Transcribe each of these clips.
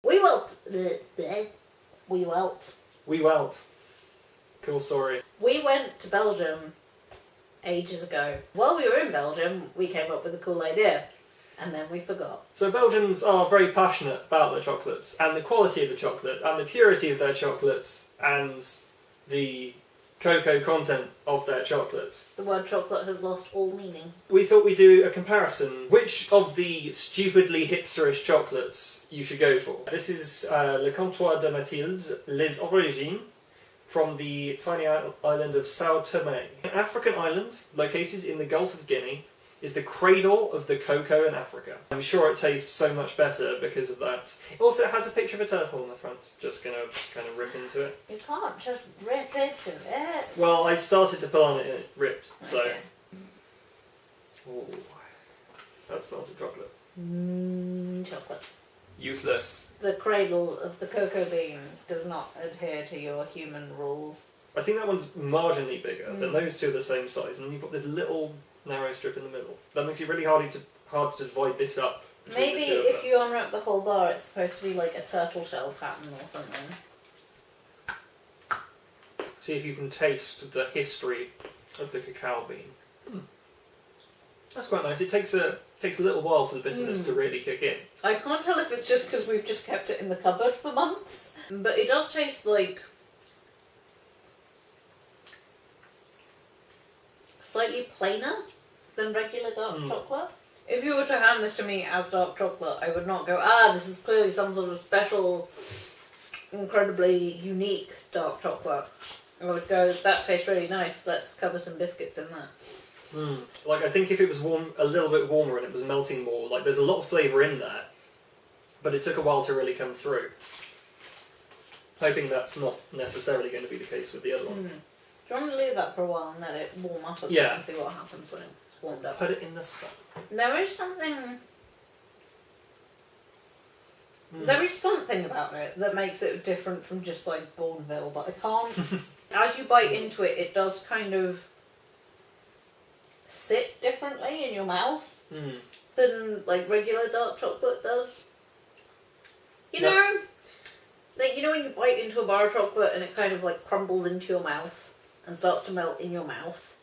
We welt. We welt. We welt. Cool story. We went to Belgium ages ago. While we were in Belgium, we came up with a cool idea. And then we forgot. So Belgians are very passionate about their chocolates, and the quality of the chocolate, and the purity of their chocolates, and the cocoa content of their chocolates. The word chocolate has lost all meaning. We thought we'd do a comparison. Which of the stupidly hipsterish chocolates you should go for? This is Le Comptoir de Mathilde, Les Origines, from the tiny island of Sao Tome. An African island located in the Gulf of Guinea is the cradle of the cocoa in Africa. I'm sure it tastes so much better because of that. It also has a picture of a turtle on the front. Just gonna kind of rip into it. You can't just rip into it. Well, I started to pull on it and it ripped, so... Okay. Ooh, that smells of chocolate. Chocolate. Useless. The cradle of the cocoa bean does not adhere to your human rules. I think that one's marginally bigger, then those two are the same size, and then you've got this little narrow strip in the middle. That makes it really hard to divide this up. Maybe if you unwrap the whole bar, it's supposed to be like a turtle shell pattern or something. See if you can taste the history of the cacao bean. That's quite nice. It takes a little while for the bitterness to really kick in. I can't tell if it's just because we've just kept it in the cupboard for months, but it does taste like slightly plainer than regular dark chocolate. If you were to hand this to me as dark chocolate, I would not go, this is clearly some sort of special, incredibly unique dark chocolate. I would go, that tastes really nice, let's cover some biscuits in that. Like, I think if it was a little bit warmer and it was melting more, like, there's a lot of flavour in there, but it took a while to really come through. Hoping that's not necessarily going to be the case with the other one. Do you want to leave that for a while and let it warm up a bit and see what happens when it's warmed up? Put it in the sun. There is something about it that makes it different from just like Bourneville, but I can't. As you bite into it, it does kind of sit differently in your mouth than like regular dark chocolate does. You know, like when you bite into a bar of chocolate and it kind of like crumbles into your mouth and starts to melt in your mouth.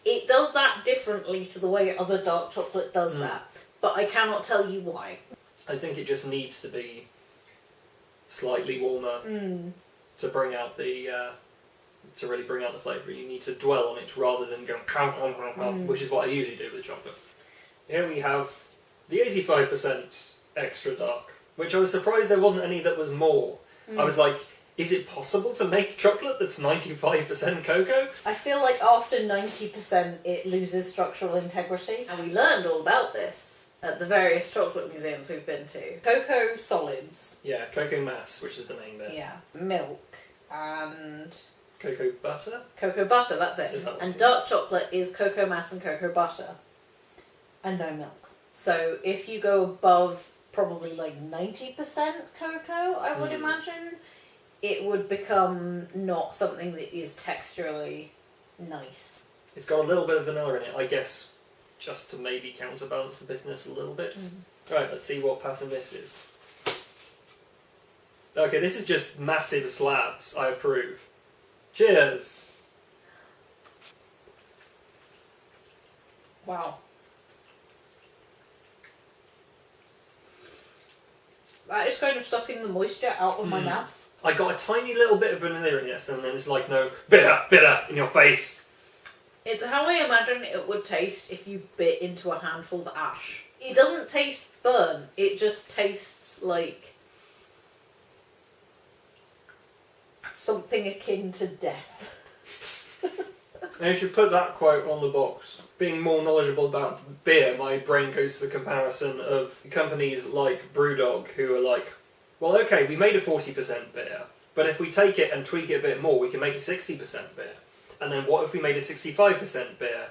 It does that differently to the way other dark chocolate does that, but I cannot tell you why. I think it just needs to be slightly warmer to bring out the to really bring out the flavour. You need to dwell on it rather than go which is what I usually do with chocolate. Here we have the 85% extra dark, which I was surprised there wasn't any that was more. I was like, is it possible to make chocolate that's 95% cocoa? I feel like after 90% it loses structural integrity, and we learned all about this at the various chocolate museums we've been to. Cocoa solids. Yeah, cocoa mass, which is the main bit. Yeah. Milk and... Cocoa butter? Cocoa butter, that's it. Is that and dark chocolate is cocoa mass and cocoa butter. And no milk. So if you go above probably like 90% cocoa, I would imagine, it would become not something that is texturally nice. It's got a little bit of vanilla in it, I guess, just to maybe counterbalance the bitterness a little bit. Right, let's see what pattern this is. Okay, this is just massive slabs. I approve. Cheers! Wow. That is kind of sucking the moisture out of my mouth. I got a tiny little bit of vanilla in it, and then it's like, no, bitter, in your face. It's how I imagine it would taste if you bit into a handful of ash. It doesn't taste burnt, it just tastes like something akin to death. And you should put that quote on the box. Being more knowledgeable about beer, my brain goes to the comparison of companies like Brewdog, who are like, well, okay, we made a 40% beer, but if we take it and tweak it a bit more, we can make a 60% beer. And then what if we made a 65% beer?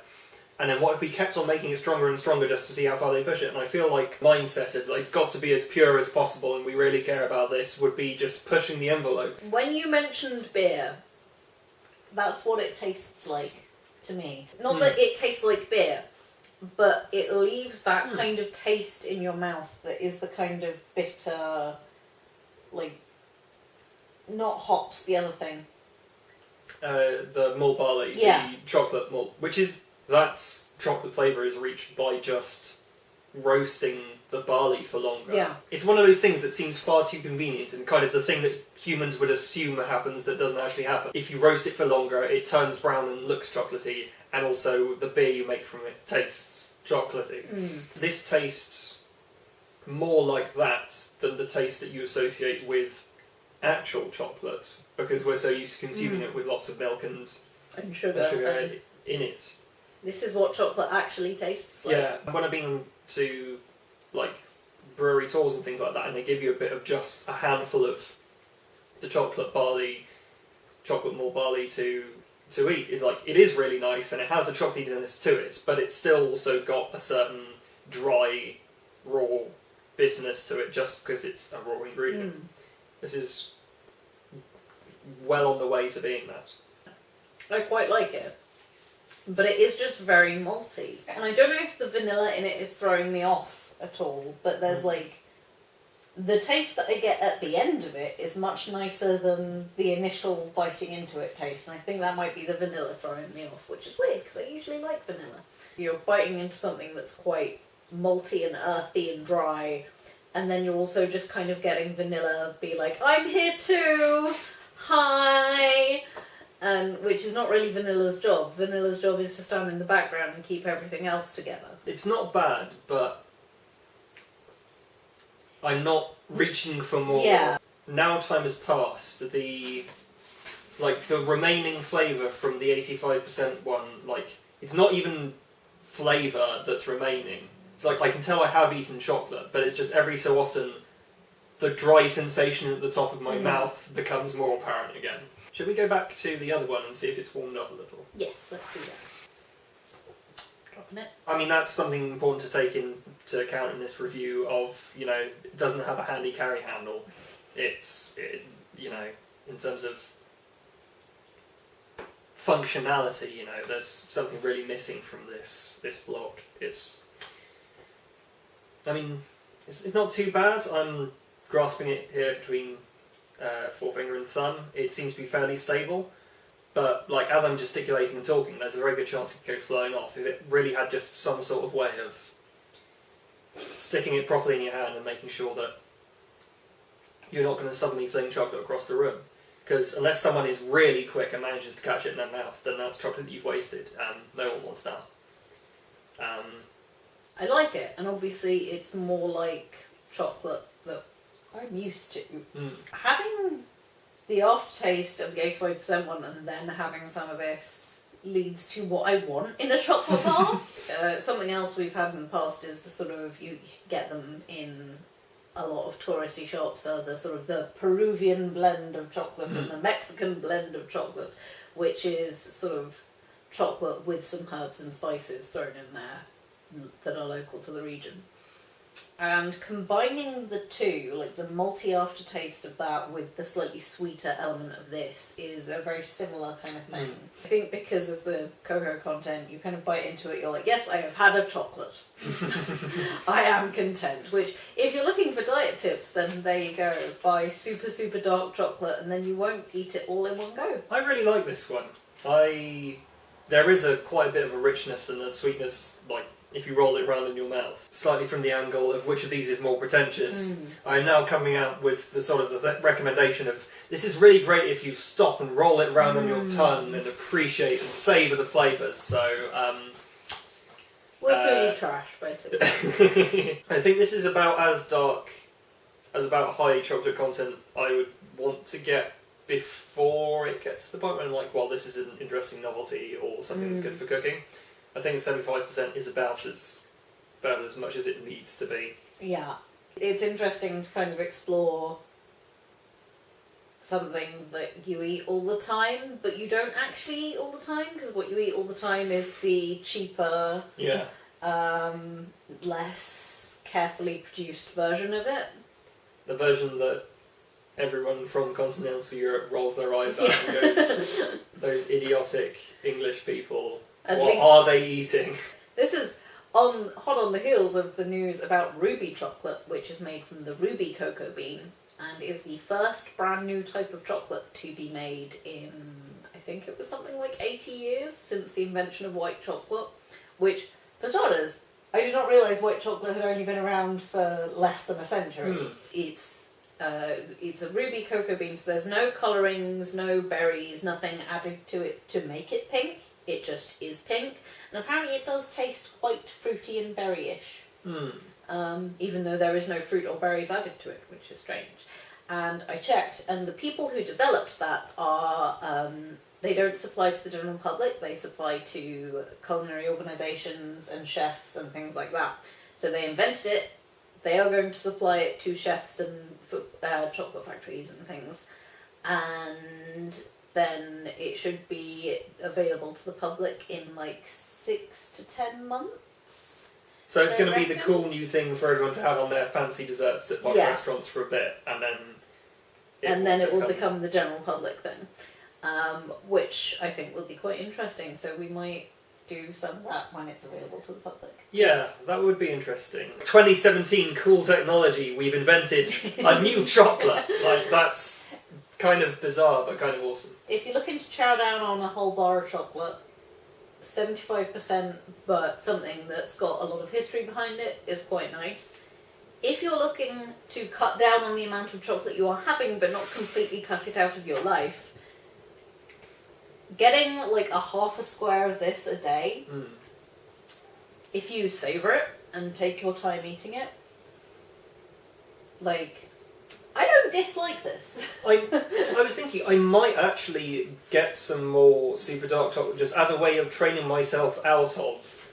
And then what if we kept on making it stronger and stronger just to see how far they push it? And I feel like mindset of like, it's got to be as pure as possible and we really care about this would be just pushing the envelope. When you mentioned beer, that's what it tastes like to me. Not that it tastes like beer, but it leaves that kind of taste in your mouth that is the kind of bitter, like, not hops, the other thing. The malt barley, Yeah. the chocolate malt, that's chocolate flavour is reached by just roasting the barley for longer. Yeah. It's one of those things that seems far too convenient and kind of the thing that humans would assume happens that doesn't actually happen. If you roast it for longer, it turns brown and looks chocolatey, and also the beer you make from it tastes chocolatey. This tastes more like that than the taste that you associate with actual chocolates, because we're so used to consuming it with lots of milk and sugar, in it. This is what chocolate actually tastes like. Yeah, when I've been to like brewery tours and things like that, and they give you a bit of just a handful of the chocolate malt barley to eat, is like, it is really nice and it has a chocolatiness to it, but it's still also got a certain dry, raw bitterness to it just because it's a raw ingredient. This is well on the way to being that. I quite like it, but it is just very malty. And I don't know if the vanilla in it is throwing me off at all, but there's like, the taste that I get at the end of it is much nicer than the initial biting into it taste, and I think that might be the vanilla throwing me off, which is weird because I usually like vanilla. You're biting into something that's quite malty and earthy and dry, and then you're also just kind of getting vanilla be like, I'm here too! Hi! And which is not really vanilla's job. Vanilla's job is to stand in the background and keep everything else together. It's not bad, but I'm not reaching for more. Yeah. Now time has passed, the remaining flavour from the 85% one, like, it's not even flavour that's remaining. It's like, I can tell I have eaten chocolate, but it's just every so often the dry sensation at the top of my mouth becomes more apparent again. Should we go back to the other one and see if it's warmed up a little? Yes, let's do that. Dropping it. I mean, that's something important to take into account in this review of, it doesn't have a handy carry handle. In terms of functionality, there's something really missing from this block. It's not too bad. I'm grasping it here between forefinger and thumb. It seems to be fairly stable, but as I'm gesticulating and talking, there's a very good chance it could go flying off if it really had just some sort of way of sticking it properly in your hand and making sure that you're not going to suddenly fling chocolate across the room. Because unless someone is really quick and manages to catch it in their mouth, then that's chocolate that you've wasted, and no one wants that. I like it, and obviously it's more like chocolate that I'm used to. Having the aftertaste of the 85% one and then having some of this leads to what I want in a chocolate bar. Something else we've had in the past is the sort of, you get them in a lot of touristy shops, the sort of the Peruvian blend of chocolate and the Mexican blend of chocolate, which is sort of chocolate with some herbs and spices thrown in there that are local to the region. And combining the two, like the malty aftertaste of that with the slightly sweeter element of this, is a very similar kind of thing. I think because of the cocoa content, you kind of bite into it, you're like, yes, I have had a chocolate. I am content. Which, if you're looking for diet tips, then there you go. Buy super, super dark chocolate and then you won't eat it all in one go. I really like this one. There is quite a bit of a richness and a sweetness, if you roll it around in your mouth. Slightly from the angle of which of these is more pretentious, I'm now coming out with the sort of the recommendation of, this is really great if you stop and roll it around on your tongue and appreciate and savour the flavours. So, we're foodie trash, basically. I think this is about as dark, about high chocolate content I would want to get before it gets to the point where I'm like, well, this is an interesting novelty or something that's good for cooking. I think 75% is about as much as it needs to be. Yeah. It's interesting to kind of explore something that you eat all the time, but you don't actually eat all the time, because what you eat all the time is the cheaper, less carefully produced version of it. The version that everyone from continental Europe rolls their eyes at and goes, those idiotic English people. What are they eating? This is hot on the heels of the news about ruby chocolate, which is made from the ruby cocoa bean and is the first brand new type of chocolate to be made in, I think it was something like 80 years since the invention of white chocolate, which, for starters, I did not realise white chocolate had only been around for less than a century. It's a ruby cocoa bean, so there's no colourings, no berries, nothing added to it to make it pink. It just is pink, and apparently it does taste quite fruity and berry-ish. Even though there is no fruit or berries added to it, which is strange. And I checked, and the people who developed that are, they don't supply to the general public, they supply to culinary organisations and chefs and things like that. So they invented it, they are going to supply it to chefs and chocolate factories and things. And then it should be available to the public in like 6 to 10 months. So it's going to be the cool new thing for everyone to have on their fancy desserts at posh restaurants for a bit, and then it will become the general public thing, which I think will be quite interesting. So we might do some of that when it's available to the public. Yeah, that would be interesting. 2017 cool technology, we've invented a new chocolate. Like, that's kind of bizarre, but kind of awesome. If you're looking to chow down on a whole bar of chocolate, 75%, but something that's got a lot of history behind it is quite nice. If you're looking to cut down on the amount of chocolate you are having, but not completely cut it out of your life, getting like a half a square of this a day, if you savour it and take your time eating it, like, I don't dislike this. I was thinking I might actually get some more super dark chocolate just as a way of training myself out of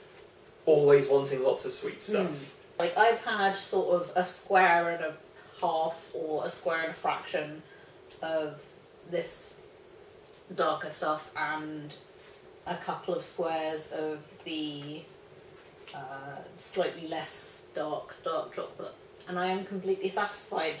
always wanting lots of sweet stuff. Like, I've had sort of a square and a half or a square and a fraction of this darker stuff and a couple of squares of the slightly less dark chocolate, and I am completely satisfied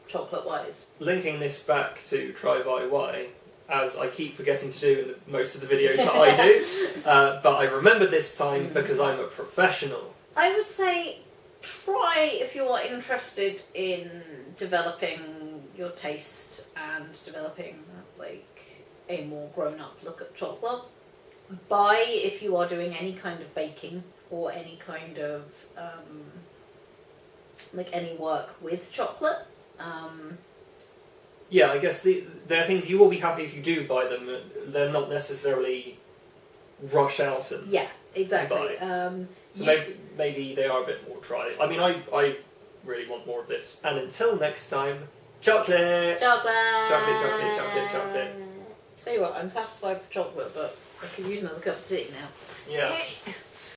chocolate-wise. Linking this back to Try Buy Y, as I keep forgetting to do in most of the videos that I do, but I remembered this time because I'm a professional. I would say try if you're interested in developing your taste and developing like a more grown-up look at chocolate. Buy if you are doing any kind of baking or any kind of like any work with chocolate. Yeah, I guess there are things you will be happy if you do buy them. They're not necessarily rush out and exactly. buy. So maybe they are a bit more try. I mean, I really want more of this. And until next time, chocolate! Chocolate! Chocolate. Tell you what, I'm satisfied with chocolate, but I could use another cup of tea now. Yeah.